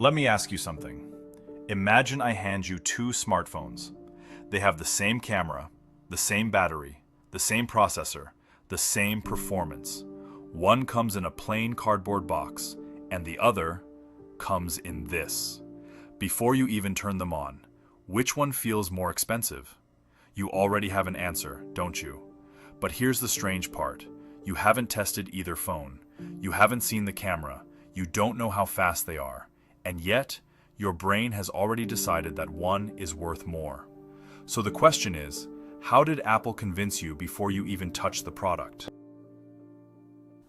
Let me ask you something. Imagine I hand you two smartphones. They have the same camera, the same battery, the same processor, the same performance. One comes in a plain cardboard box, and the other comes in this. Before you even turn them on, which one feels more expensive? You already have an answer, don't you? But here's the strange part. You haven't tested either phone. You haven't seen the camera. You don't know how fast they are. And yet, your brain has already decided that one is worth more. So the question is, how did Apple convince you before you even touched the product?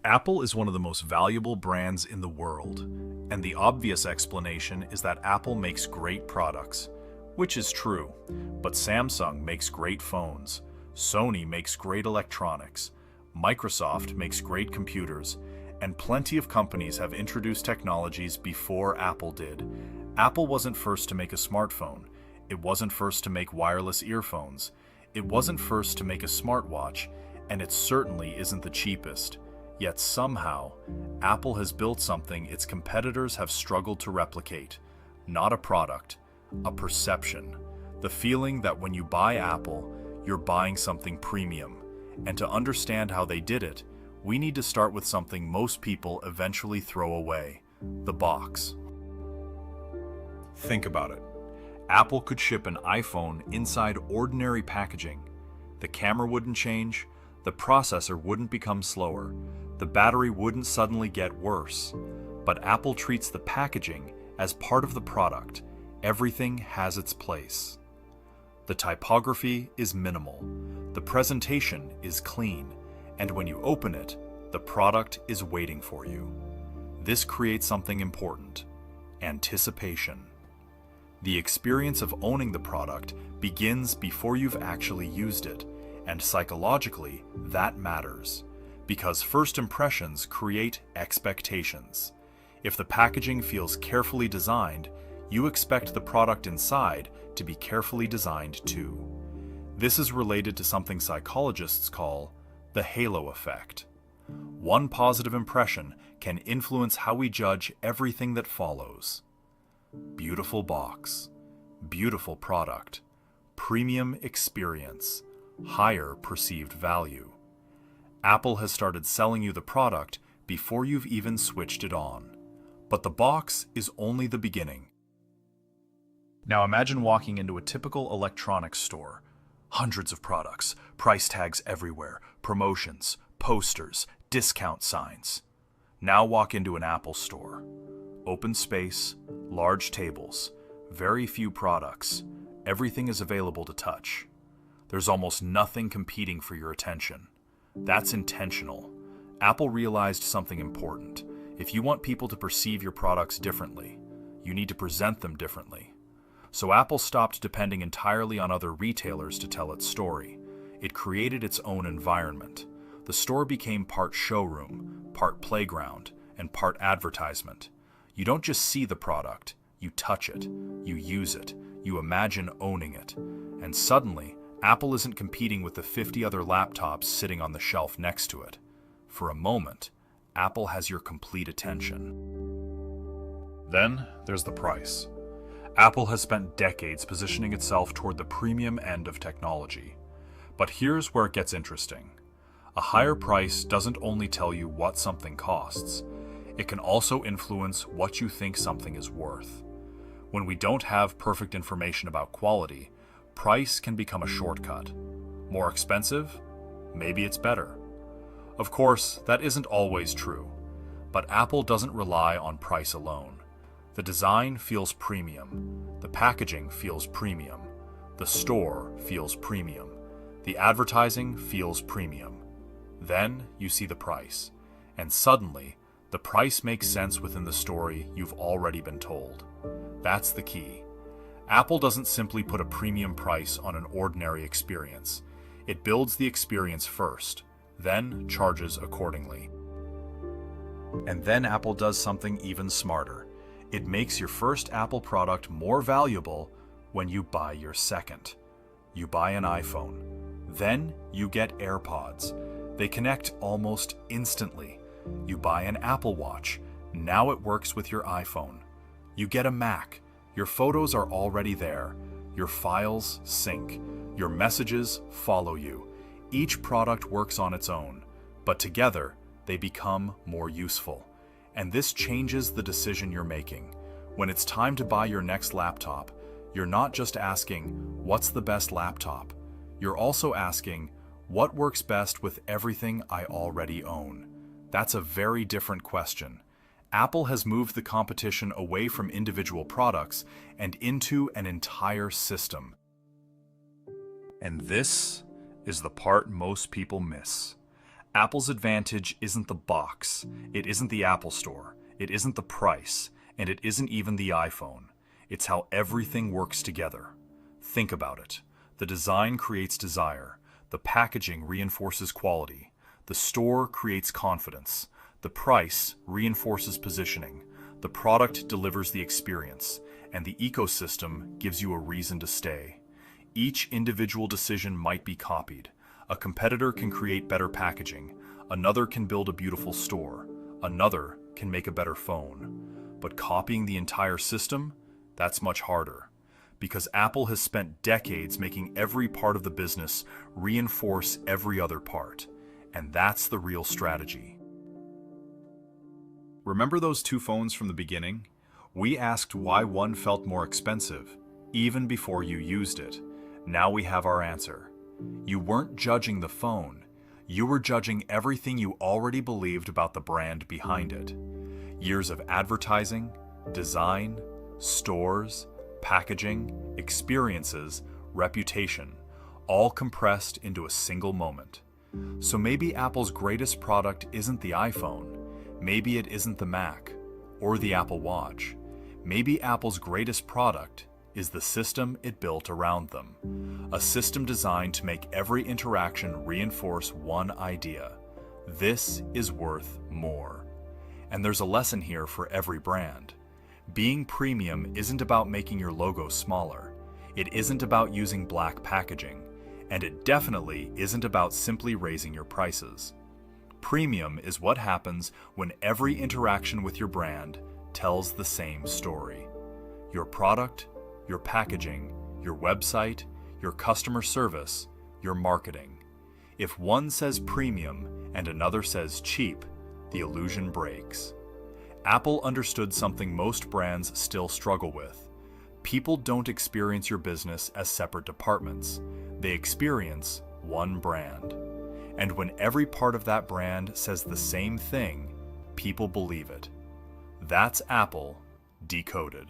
Apple is one of the most valuable brands in the world, and the obvious explanation is that Apple makes great products, which is true, but Samsung makes great phones, Sony makes great electronics, Microsoft makes great computers, and plenty of companies have introduced technologies before Apple did. Apple wasn't first to make a smartphone. It wasn't first to make wireless earphones. It wasn't first to make a smartwatch, and it certainly isn't the cheapest. Yet somehow, Apple has built something its competitors have struggled to replicate. Not a product, a perception. The feeling that when you buy Apple, you're buying something premium. And to understand how they did it, we need to start with something most people eventually throw away: the box. Think about it. Apple could ship an iPhone inside ordinary packaging. The camera wouldn't change, the processor wouldn't become slower, the battery wouldn't suddenly get worse. But Apple treats the packaging as part of the product. Everything has its place. The typography is minimal, the presentation is clean, and when you open it, the product is waiting for you. This creates something important: anticipation. The experience of owning the product begins before you've actually used it, and psychologically, that matters, because first impressions create expectations. If the packaging feels carefully designed, you expect the product inside to be carefully designed too. This is related to something psychologists call the halo effect. One positive impression can influence how we judge everything that follows. Beautiful box, beautiful product, premium experience, higher perceived value. Apple has started selling you the product before you've even switched it on. But the box is only the beginning. Now imagine walking into a typical electronics store. Hundreds of products, price tags everywhere, promotions, posters, discount signs. Now walk into an Apple store. Open space, large tables, very few products. Everything is available to touch. There's almost nothing competing for your attention. That's intentional. Apple realized something important. If you want people to perceive your products differently, you need to present them differently. So Apple stopped depending entirely on other retailers to tell its story. It created its own environment. The store became part showroom, part playground, and part advertisement. You don't just see the product, you touch it, you use it, you imagine owning it. And suddenly, Apple isn't competing with the 50 other laptops sitting on the shelf next to it. For a moment, Apple has your complete attention. Then there's the price. Apple has spent decades positioning itself toward the premium end of technology. But here's where it gets interesting. A higher price doesn't only tell you what something costs, it can also influence what you think something is worth. When we don't have perfect information about quality, price can become a shortcut. More expensive? Maybe it's better. Of course, that isn't always true, but Apple doesn't rely on price alone. The design feels premium, the packaging feels premium, the store feels premium, the advertising feels premium. Then you see the price, and suddenly, the price makes sense within the story you've already been told. That's the key. Apple doesn't simply put a premium price on an ordinary experience. It builds the experience first, then charges accordingly. And then Apple does something even smarter. It makes your first Apple product more valuable when you buy your second. You buy an iPhone. Then you get AirPods. They connect almost instantly. You buy an Apple Watch. Now it works with your iPhone. You get a Mac. Your photos are already there. Your files sync. Your messages follow you. Each product works on its own, but together they become more useful. And this changes the decision you're making. When it's time to buy your next laptop, you're not just asking, what's the best laptop? You're also asking, what works best with everything I already own? That's a very different question. Apple has moved the competition away from individual products and into an entire system. And this is the part most people miss. Apple's advantage isn't the box, it isn't the Apple Store, it isn't the price, and it isn't even the iPhone. It's how everything works together. Think about it. The design creates desire. The packaging reinforces quality. The store creates confidence. The price reinforces positioning. The product delivers the experience. And the ecosystem gives you a reason to stay. Each individual decision might be copied. A competitor can create better packaging. Another can build a beautiful store. Another can make a better phone. But copying the entire system? That's much harder. Because Apple has spent decades making every part of the business reinforce every other part. And that's the real strategy. Remember those two phones from the beginning? We asked why one felt more expensive, even before you used it. Now we have our answer. You weren't judging the phone. You were judging everything you already believed about the brand behind it. Years of advertising, design, stores, packaging, experiences, reputation, all compressed into a single moment. So maybe Apple's greatest product isn't the iPhone. Maybe it isn't the Mac or the Apple Watch. Maybe Apple's greatest product is the system it built around them. A system designed to make every interaction reinforce one idea. This is worth more. And there's a lesson here for every brand. Being premium isn't about making your logo smaller. It isn't about using black packaging. And it definitely isn't about simply raising your prices. Premium is what happens when every interaction with your brand tells the same story. Your product, your packaging, your website, your customer service, your marketing. If one says premium and another says cheap, the illusion breaks. Apple understood something most brands still struggle with. People don't experience your business as separate departments. They experience one brand. And when every part of that brand says the same thing, people believe it. That's Apple Decoded.